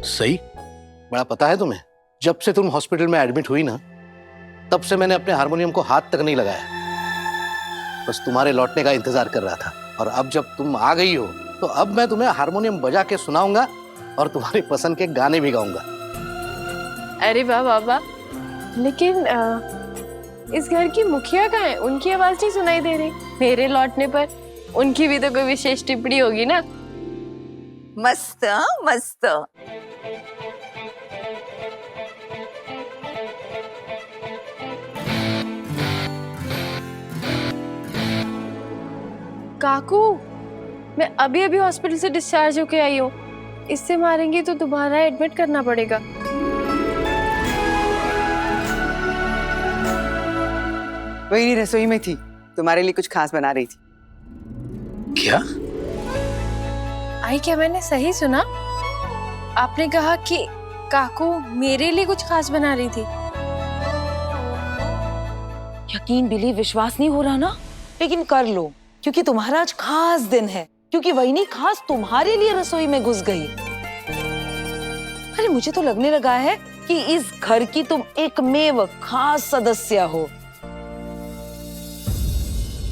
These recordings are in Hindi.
सही, बड़ा पता है तुम्हें, जब से तुम हॉस्पिटल में एडमिट हुई ना, तब से मैंने अपने हारमोनियम को हाथ तक नहीं लगाया। बस तुम्हारे लौटने का इंतजार कर रहा था। और अब जब तुम आ गई हो तो अब मैं तुम्हें हारमोनियम बजा के सुनाऊंगा और तुम्हारी पसंद के गाने भी गाऊंगा। अरे वाह बाबा, लेकिन इस घर की मुखिया कहाँ है? उनकी आवाज नहीं सुनाई दे रही। मेरे लौटने पर उनकी भी तो कोई विशेष टिप्पणी होगी ना। मस्त मस्त। काकू, मैं अभी अभी हॉस्पिटल से डिस्चार्ज होके आई हूँ। इससे मारेंगे तो दोबारा एडमिट करना पड़ेगा। वही रसोई में थी, तुम्हारे लिए कुछ खास बना रही थी। क्या? आई, क्या मैंने सही सुना? आपने कहा कि काकू मेरे लिए कुछ खास बना रही थी। यकीन बिलीव विश्वास नहीं हो रहा ना, लेकिन कर लो, क्योंकि तुम्हारा आज खास दिन है, क्योंकि वही खास तुम्हारे लिए रसोई में घुस गई। अरे मुझे तो लगने लगा है कि इस घर की तुम एकमेव खास सदस्य हो।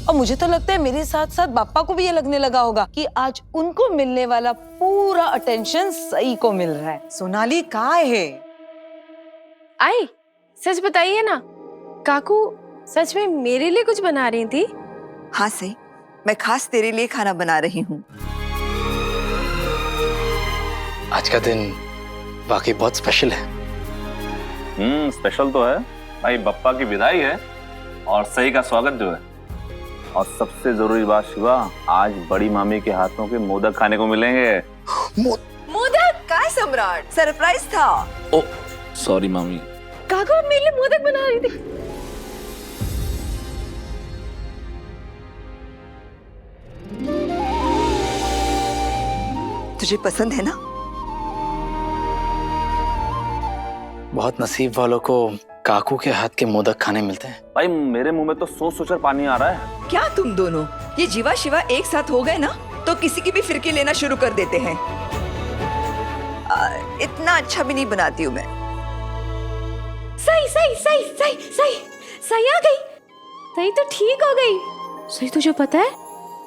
और मुझे तो लगता है मेरे साथ साथ पापा को भी ये लगने लगा होगा कि आज उनको मिलने वाला पूरा अटेंशन सई को मिल रहा है। सोनाली काय है? आई, सच बताइए ना, काकू सच में मेरे लिए कुछ बना रही थी? हाँ सही, मैं खास तेरे लिए खाना बना रही हूँ। आज का दिन वाकई बहुत स्पेशल है। स्पेशल तो है भाई, बप्पा की विदाई है और सही का स्वागत जो है। और सबसे जरूरी बात शिवा, आज बड़ी मामी के हाथों के मोदक खाने को मिलेंगे। मोदक का सम्राट, सरप्राइज था। ओ सॉरी मामी। काकू मेरे लिए मोदक बना रही थी। तुझे पसंद है ना? बहुत नसीब वालों को काकू के हाथ के मोदक खाने मिलते हैं। भाई मेरे मुंह में तो सोच सोचकर पानी आ रहा है। क्या तुम दोनों ये जीवा शिवा एक साथ हो गए ना, तो किसी की भी फिरकी लेना शुरू कर देते हैं। इतना अच्छा भी नहीं बनाती हूँ मैं। सही सही सही सही सही सही आ गई। सही तो ठीक हो गई। सही, तुझे पता है,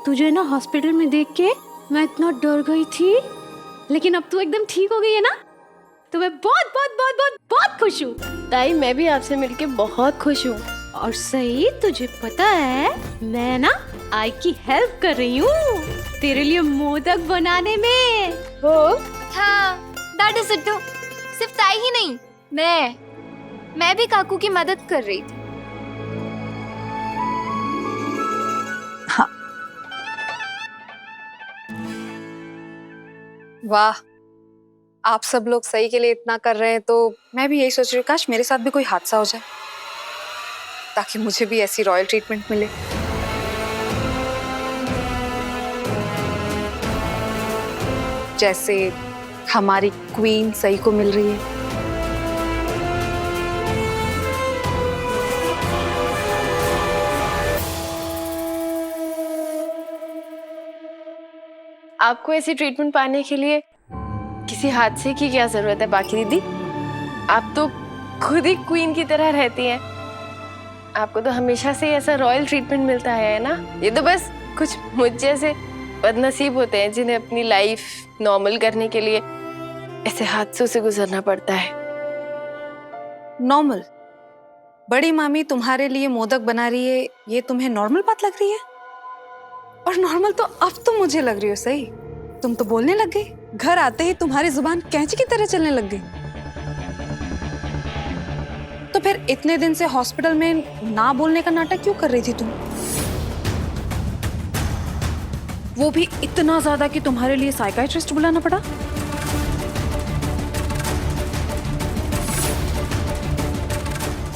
तुझे ना हॉस्पिटल में देख के मैं इतना डर गई थी, लेकिन अब तू एकदम ठीक हो गई है ना, तो मैं बहुत बहुत बहुत बहुत बहुत खुश हूँ। ताई, मैं भी आपसे मिलके बहुत खुश हूँ। और सही, तुझे पता है मैं ना आई की हेल्प कर रही हूँ तेरे लिए मोदक बनाने में। हो? हाँ, दैट इज इट। सिर्फ ताई ही नहीं, मैं भी काकू की मदद कर रही थी। हाँ। वाह, आप सब लोग सही के लिए इतना कर रहे हैं, तो मैं भी यही सोच रही हूँ काश मेरे साथ भी कोई हादसा हो जाए, ताकि मुझे भी ऐसी रॉयल ट्रीटमेंट मिले। जैसे हमारी क्वीन सही को मिल रही है। आपको ऐसी ट्रीटमेंट पाने के लिए किसी हादसे की क्या जरूरत है बाकी दीदी? आप तो खुद ही क्वीन की तरह रहती हैं। आपको तो हमेशा से ऐसा रॉयल ट्रीटमेंट मिलता है ना। ये तो बस कुछ मुझ जैसे बदनसीब होते हैं जिन्हें अपनी लाइफ नॉर्मल करने के लिए ऐसे हादसों से गुजरना पड़ता है। नॉर्मल? बड़ी मामी तुम्हारे लिए मोदक बना रही है, ये तुम्हें नॉर्मल बात लग रही है? और नॉर्मल तो अब तुम मुझे लग रही हो सही। तुम तो बोलने लग गई, घर आते ही तुम्हारी जुबान कैंची की तरह चलने लग गई। तो फिर इतने दिन से हॉस्पिटल में ना बोलने का नाटक क्यों कर रही थी तुम? वो भी इतना ज्यादा कि तुम्हारे लिए साइकियाट्रिस्ट बुलाना पड़ा।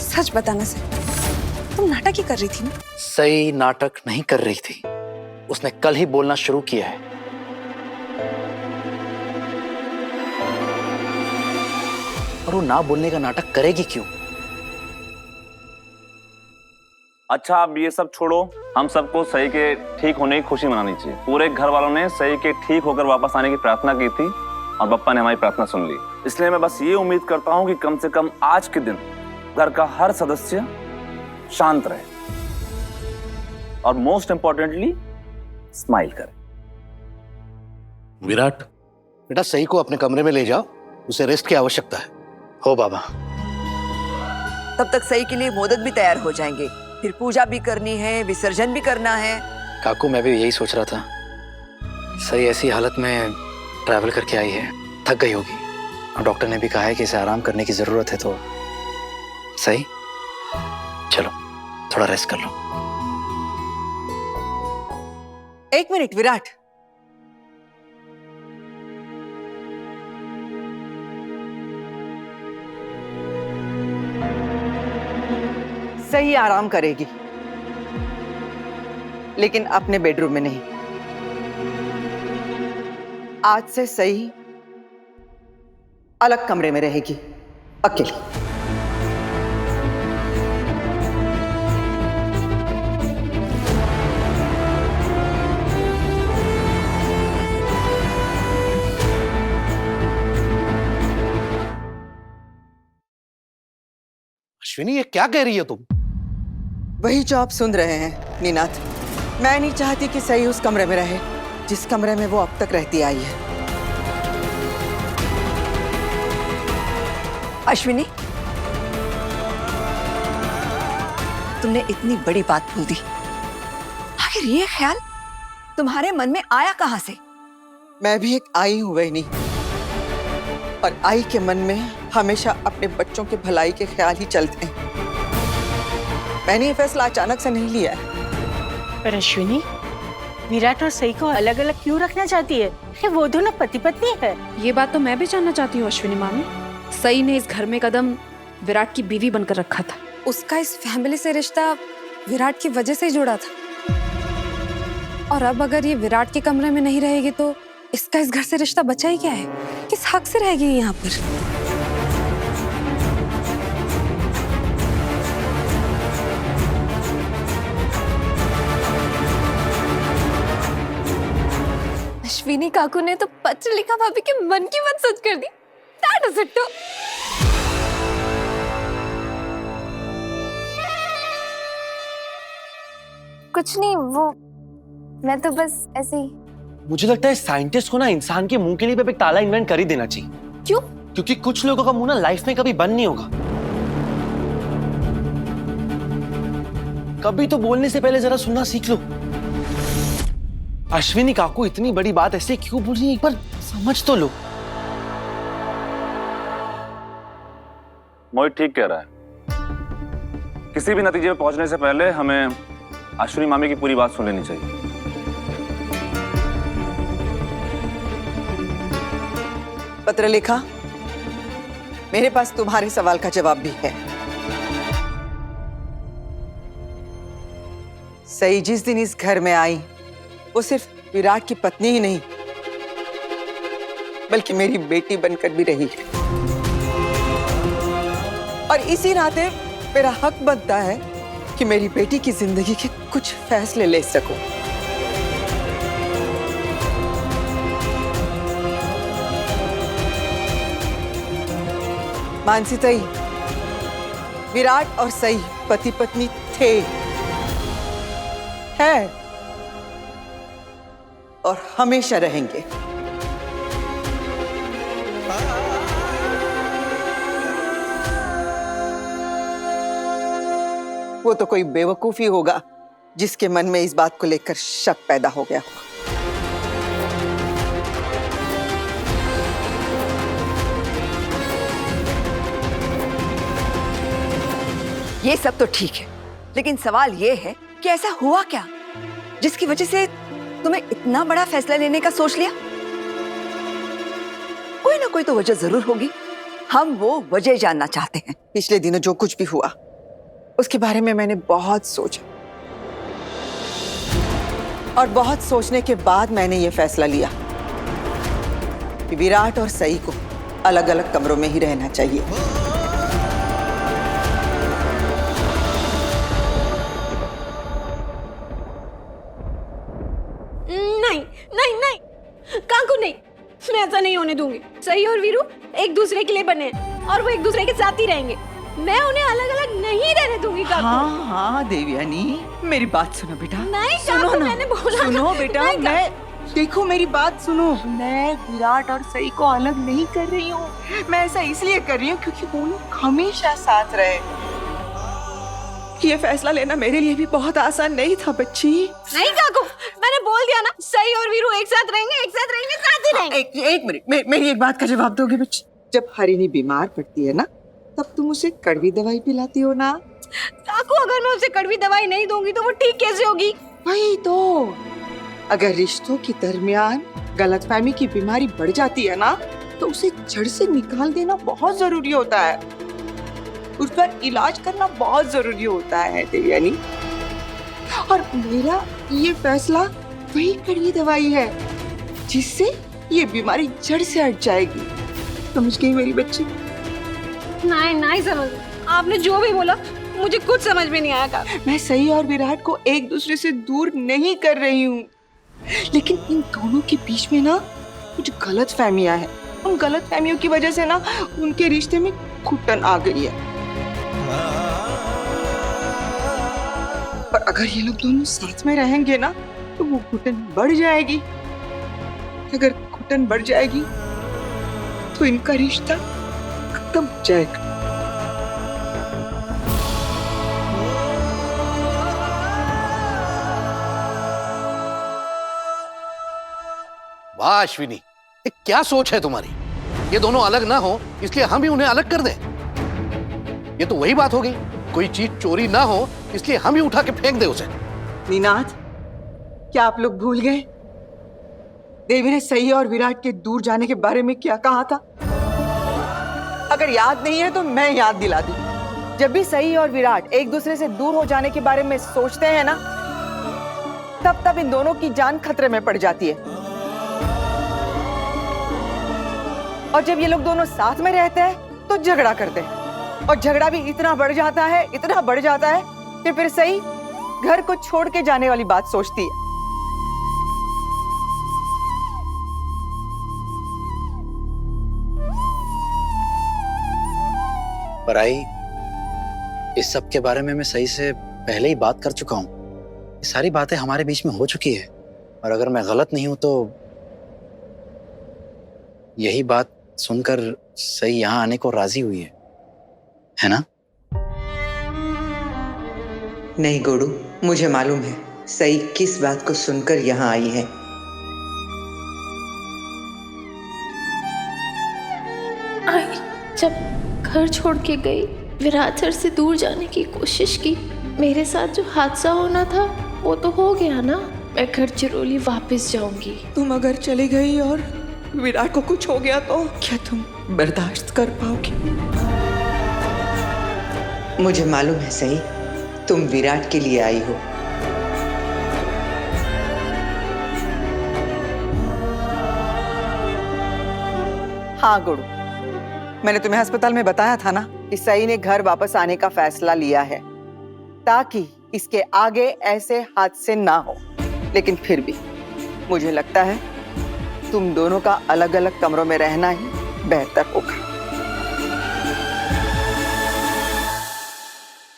सच बताना से तुम नाटक ही कर रही थी ना? सही नाटक नहीं कर रही थी, उसने कल ही बोलना शुरू किया है। और वो ना बोलने का नाटक करेगी क्यों? अच्छा अब ये सब छोड़ो, हम सबको सही के ठीक होने की खुशी मनानी चाहिए। पूरे घर वालों ने सही के ठीक होकर वापस आने की प्रार्थना की थी और बप्पा ने हमारी प्रार्थना सुन ली। इसलिए मैं बस ये उम्मीद करता हूं कि कम से कम आज के दिन घर का हर सदस्य शांत रहे और मोस्ट इंपॉर्टेंटली स्माइल करे। विराट, बेटा सही को अपने कमरे में ले जाओ, उसे रेस्ट की आवश्यकता है। हो बाबा। तब तक सही के लिए मोदक भी तैयार हो जाएंगे, फिर पूजा भी करनी है, विसर्जन भी करना है। काकू, मैं भी यही सोच रहा था। सही ऐसी हालत में ट्रैवल करके आई है, थक गई होगी, और डॉक्टर ने भी कहा है कि इसे आराम करने की जरूरत है। तो सही, चलो थोड़ा रेस्ट कर लो। एक मिनट विराट, सही आराम करेगी, लेकिन अपने बेडरूम में नहीं। आज से सही अलग कमरे में रहेगी, अकेली। अश्विनी, ये क्या कह रही है तुम? वही जो आप सुन रहे हैं नीनाथ। मैं नहीं चाहती कि सही उस कमरे में रहे जिस कमरे में वो अब तक रहती आई है। अश्विनी, तुमने इतनी बड़ी बात भूल दी। आखिर ये ख्याल तुम्हारे मन में आया कहां से? मैं भी एक आई हूं बहनी, और आई के मन में हमेशा अपने बच्चों के भलाई के ख्याल ही चलते हैं। मैंने ये फैसला अचानक से नहीं लिया है। पर अश्विनी, विराट और सई को अलग अलग क्यों रखना चाहती है? कि वो दोनों पति पत्नी है। ये बात तो मैं भी जानना चाहती हूँ अश्विनी मामी। सई ने इस घर में कदम विराट की बीवी बनकर रखा था। उसका इस फैमिली से रिश्ता विराट की वजह से ही जुड़ा था, और अब अगर ये विराट के कमरे में नहीं रहेगी तो इसका इस घर से रिश्ता बचा ही क्या है? किस हक से रहेगी यहाँ पर? अश्विनी काकू ने तो पत्र लिखा भाभी के मन की बात सच कर दी। That is it too. कुछ नहीं, वो मैं तो बस ऐसे ही। मुझे लगता है साइंटिस्ट को ना इंसान के मुंह के लिए एक ताला इन्वेंट कर ही देना चाहिए। क्यों? क्योंकि कुछ लोगों का मुंह ना लाइफ में कभी बंद नहीं होगा। कभी तो बोलने से पहले जरा सुनना सीख लो। अश्विनी काकू इतनी बड़ी बात ऐसे क्यों बोल रही है, एक बार समझ तो लो। मोहित ठीक कह रहा है। किसी भी नतीजे पे पहुंचने से पहले हमें अश्विनी मामी की पूरी बात सुन लेनी चाहिए। पत्र लिखा, मेरे पास तुम्हारे सवाल का जवाब भी है। सही जिस दिन इस घर में आई, वो सिर्फ विराट की पत्नी ही नहीं, बल्कि मेरी बेटी बनकर भी रही है। और इसी नाते मेरा हक बनता है कि मेरी बेटी की जिंदगी के कुछ फैसले ले सकूं। मानसी ताई, विराट और सई पति पत्नी थे, है और हमेशा रहेंगे। वो तो कोई बेवकूफी होगा जिसके मन में इस बात को लेकर शक पैदा हो गया होगा। ये सब तो ठीक है, लेकिन सवाल ये है कि ऐसा हुआ क्या जिसकी वजह से तुम्हें इतना बड़ा फैसला लेने का सोच लिया? कोई ना कोई तो वजह जरूर होगी। हम वो वजह जानना चाहते हैं। पिछले दिनों जो कुछ भी हुआ उसके बारे में मैंने बहुत सोचा, और बहुत सोचने के बाद मैंने ये फैसला लिया कि विराट और सई को अलग अलग कमरों में ही रहना चाहिए। नहीं नहीं नहीं, काकू नहीं, मैं ऐसा नहीं होने दूंगी। सही और वीरू एक दूसरे के लिए बने हैं और वो एक दूसरे के साथ ही रहेंगे। मैं उन्हें अलग अलग नहीं रहने दूंगी काकू। हाँ हाँ देवयानी, मेरी बात सुनो बेटा। नहीं सुनो काकू, ना, मैंने बोला सुनो ना। बेटा, नहीं, मैं देखो मेरी बात सुनो। मैं विराट और सई को अलग नहीं कर रही हूँ। मैं ऐसा इसलिए कर रही हूँ क्योंकि वो लोग हमेशा साथ रहे। ये फैसला लेना मेरे लिए भी बहुत आसान नहीं था बच्ची। नहीं काकू, मैंने बोल दिया ना, सई और वीरू एक साथ रहेंगे, साथ ही रहेंगे। एक मिनट, मेरी एक बात का जवाब दोगे बच्ची? जब हरिणी बीमार पड़ती है ना, तब तुम उसे कड़वी दवाई पिलाती हो ना? काकू, अगर मैं उसे कड़वी दवाई नहीं दूंगी तो वो ठीक कैसे होगी? वही तो, अगर रिश्तों के दरमियान गलतफहमी की बीमारी बढ़ जाती है ना, तो उसे जड़ से निकाल देना बहुत जरूरी होता है। उस पर इलाज करना बहुत जरूरी होता है देवयानी। और मेरा ये फैसला वही कड़वी दवाई है जिससे ये बीमारी जड़ से हट जाएगी। समझ गई मेरी बच्ची? नहीं समझ। आपने जो भी बोला मुझे कुछ समझ में नहीं आया काकू। मैं सई और विराट को एक दूसरे से दूर नहीं कर रही हूँ, लेकिन इन दोनों के बीच में ना कुछ गलतफहमियां हैं। उन गलतफहमियों की वजह से ना उनके रिश्ते में घुटन आ गई है। और अगर ये लोग दोनों साथ में रहेंगे ना, तो वो घुटन बढ़ जाएगी। अगर घुटन बढ़ जाएगी तो इनका रिश्ता खत्म हो जाएगा। वाह अश्विनी, ये क्या सोच है तुम्हारी? ये दोनों अलग ना हो इसलिए हम ही उन्हें अलग कर दें? ये तो वही बात हो गई, कोई चीज चोरी ना हो इसलिए हम ही उठा के फेंक दे उसे। नीनाद, क्या आप लोग भूल गए देवी ने सई और विराट के दूर जाने के बारे में क्या कहा था? अगर याद नहीं है तो मैं याद दिला दूं। जब भी सई और विराट एक दूसरे से दूर हो जाने के बारे में सोचते हैं ना, तब इन दोनों की जान खतरे में पड़ जाती है। और जब ये लोग दोनों साथ में रहते हैं तो झगड़ा करते हैं, और झगड़ा भी इतना बढ़ जाता है कि फिर सई घर को छोड़ के जाने वाली बात सोचती है। पर आई, इस सब के बारे में मैं सही से पहले ही बात कर चुका हूँ। ये सारी बातें हमारे बीच में हो चुकी है, और अगर मैं गलत नहीं हूं तो यही बात सुनकर सही यहाँ आने को राजी हुई है ना? नहीं गोडू, मुझे मालूम है सई किस बात को सुनकर यहाँ आई है। आई जब घर छोड़ के गई, विराट सर से दूर जाने की कोशिश की। मेरे साथ जो हादसा होना था वो तो हो गया ना। मैं घर चिरोली वापस जाऊंगी। तुम अगर चली गई और विराट को कुछ हो गया तो क्या तुम बर्दाश्त कर पाओगी? मुझे मालूम है सही, तुम विराट के लिए आई हो। हाँ गुरु, मैंने तुम्हें अस्पताल में बताया था ना कि सई ने घर वापस आने का फैसला लिया है ताकि इसके आगे ऐसे हादसे ना हो। लेकिन फिर भी मुझे लगता है तुम दोनों का अलग अलग कमरों में रहना ही बेहतर होगा।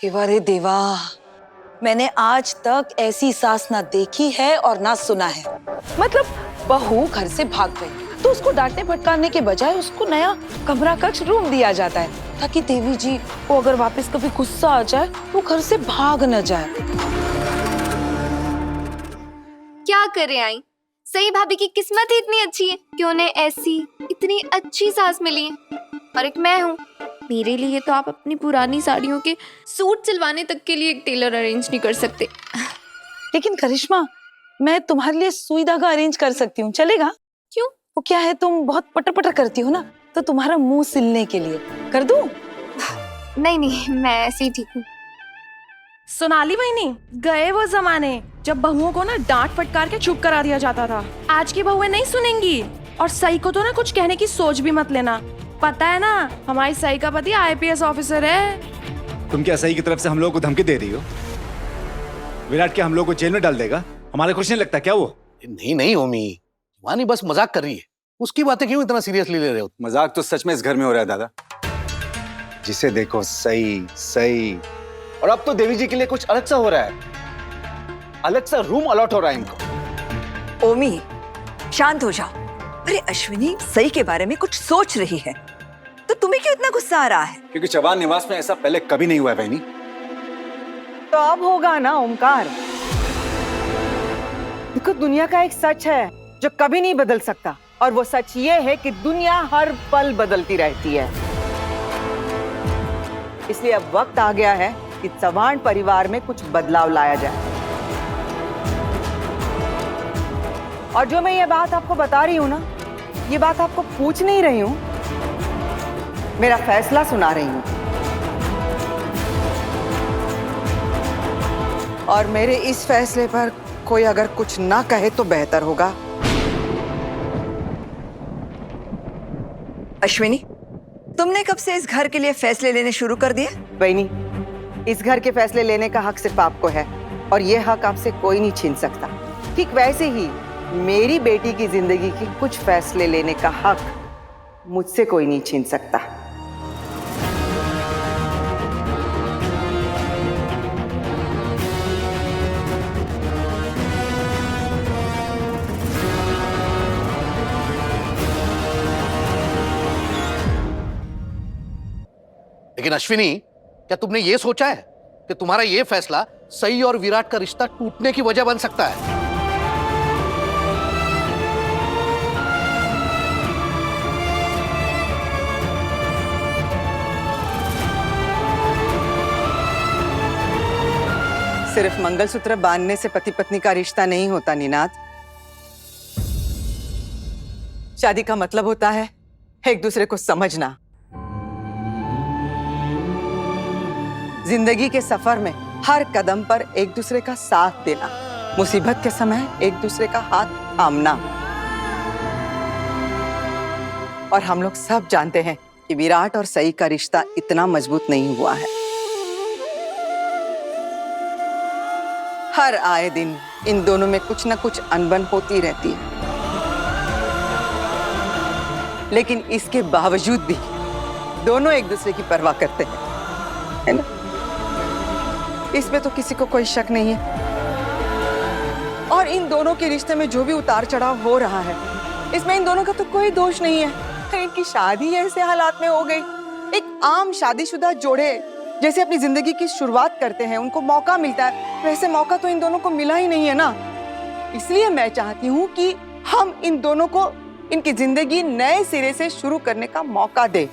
देवा रे देवा, मैंने आज तक ऐसी सास ना देखी है और ना सुना है। मतलब बहू घर से भाग गई तो उसको डांटने फटकारने के बजाय उसको नया कमरा कक्ष रूम दिया जाता है ताकि देवी जी को अगर वापस कभी गुस्सा आ जाए तो घर से भाग न जाए। क्या करे आई, सही भाभी की किस्मत ही इतनी अच्छी है कि उन्हें ऐसी इतनी अच्छी सास मिली है। और एक मैं हूँ, मेरे लिए तो आप अपनी पुरानी साड़ियों के सूट सिलवाने तक के लिए एक टेलर अरेंज नहीं कर सकते। लेकिन करिश्मा, मैं तुम्हारे लिए सुई धागा अरेंज कर सकती हूँ, चलेगा? क्यों? वो क्या है, तुम बहुत पटर पटर करती हो ना, तो तुम्हारा मुंह सिलने के लिए कर दूं? नहीं, मैं ऐसे ही ठीक हूँ। सोनाली बहनी, गए वो जमाने जब बहुओं को ना डांट फटकार के चुप करा दिया जाता था। आज की बहुएं नहीं सुनेंगी। और सई को तो ना कुछ कहने की सोच भी मत लेना। पता है ना, हमारी सई का पति IPS ऑफिसर है। तुम क्या सई की तरफ से हम लोगों को धमकी दे रही हो? विराट क्या हम लोगों को जेल में डाल देगा? हमारे कुछ नहीं लगता क्या वो? नहीं ओमी, वानी बस मजाक कर रही है। उसकी बातें क्यों इतना सीरियसली ले रहे हो? मजाक तो सच में इस घर में हो रहा है दादा। जिसे देखो सही सही, और अब तो देवी जी के लिए कुछ अलग सा हो रहा है, अलग सा रूम अलॉट हो रहा है इनको। ओमी शांत हो जाओ। अरे अश्विनी सही के बारे में कुछ सोच रही है, तो तुम्हें क्यों इतना गुस्सा आ रहा है? क्योंकि चौहान निवास में ऐसा पहले कभी नहीं हुआ है बहनी। तो अब होगा ना ओमकार। देखो दुनिया का एक सच है जो कभी नहीं बदल सकता, और वो सच ये है कि दुनिया हर पल बदलती रहती है। इसलिए अब वक्त आ गया है कि चौहान परिवार में कुछ बदलाव लाया जाए। और जो मैं ये बात आपको बता रही हूँ ना, ये बात आपको पूछ नहीं रही हूँ, मेरा फैसला सुना रही हूँ। और मेरे इस फैसले पर कोई अगर कुछ ना कहे तो बेहतर होगा। अश्विनी तुमने कब से इस घर के लिए फैसले लेने शुरू कर दिए? बहनी, इस घर के फैसले लेने का हक सिर्फ आपको है, और ये हक आपसे कोई नहीं छीन सकता। ठीक वैसे ही मेरी बेटी की जिंदगी की कुछ फैसले लेने का हक मुझसे कोई नहीं छीन सकता। लेकिन अश्विनी, क्या तुमने ये सोचा है कि तुम्हारा ये फैसला सई और विराट का रिश्ता टूटने की वजह बन सकता है? सिर्फ मंगलसूत्र बांधने से पति पत्नी का रिश्ता नहीं होता निनाद। शादी का मतलब होता है एक दूसरे को समझना, जिंदगी के सफर में हर कदम पर एक दूसरे का साथ देना, मुसीबत के समय एक दूसरे का हाथ थामना। और हम लोग सब जानते हैं कि विराट और सई का रिश्ता इतना मजबूत नहीं हुआ है। हर आए दिन इन दोनों में कुछ ना कुछ अनबन होती रहती है, लेकिन इसके बावजूद भी दोनों एक दूसरे की परवाह करते हैं, है ना? इसमें तो किसी को कोई शक नहीं है। और इन दोनों के रिश्ते में जो भी उतार चढ़ाव हो रहा है, इसमें इन दोनों का तो कोई दोष नहीं है। इनकी शादी ऐसे हालात में हो गई। एक आम शादीशुदा जोड़े जैसे अपनी जिंदगी की शुरुआत करते हैं, उनको मौका मिलता है, वैसे मौका तो इन दोनों को मिला ही नहीं है ना। इसलिए मैं चाहती हूँ कि हम इन दोनों को इनकी जिंदगी नए सिरे से शुरू करने का मौका दें।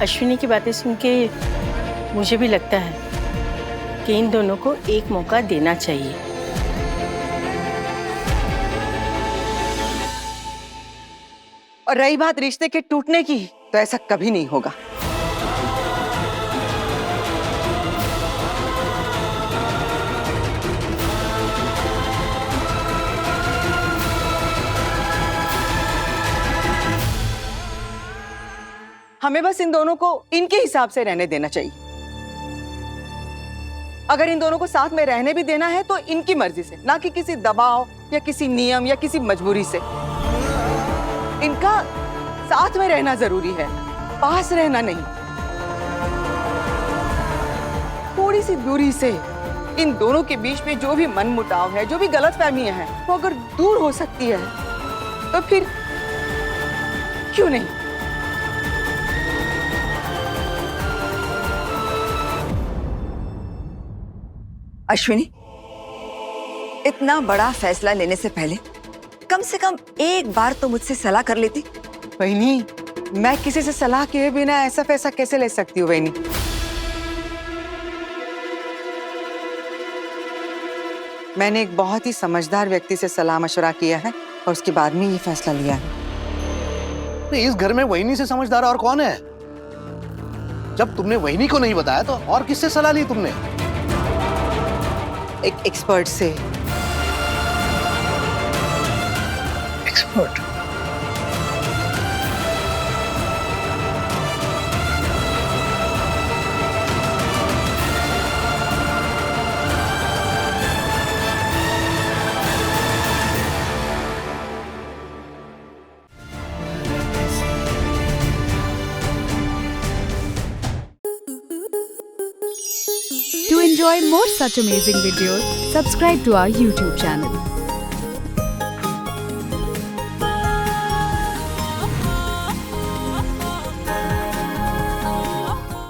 अश्विनी की बातें सुन के मुझे भी लगता है कि इन दोनों को एक मौका देना चाहिए। और रही बात रिश्ते के टूटने की, तो ऐसा कभी नहीं होगा। हमें बस इन दोनों को इनके हिसाब से रहने देना चाहिए। अगर इन दोनों को साथ में रहने भी देना है तो इनकी मर्जी से, ना कि किसी दबाव या किसी नियम या किसी मजबूरी से। इनका साथ में रहना जरूरी है, पास रहना नहीं। थोड़ी सी दूरी से इन दोनों के बीच में जो भी मनमुटाव है, जो भी गलतफहमियां हैं, वो अगर दूर हो सकती है तो फिर क्यों नहीं। अश्विनी, इतना बड़ा फैसला लेने से पहले कम से कम एक बार तो मुझसे सलाह कर लेती। बहनी, मैं किसी से सलाह किए बिना ऐसा फैसला कैसे ले सकती हूँ बहनी? मैंने एक बहुत ही समझदार व्यक्ति से सलाह मशवरा किया है और उसके बाद में ये फैसला लिया है। इस घर में वहीनी से समझदार और कौन है? जब तुमने वहीनी को नहीं बताया तो और किससे सलाह ली तुमने? एक एक्सपर्ट से। Expert? enjoy more such amazing videos, subscribe to our YouTube channel.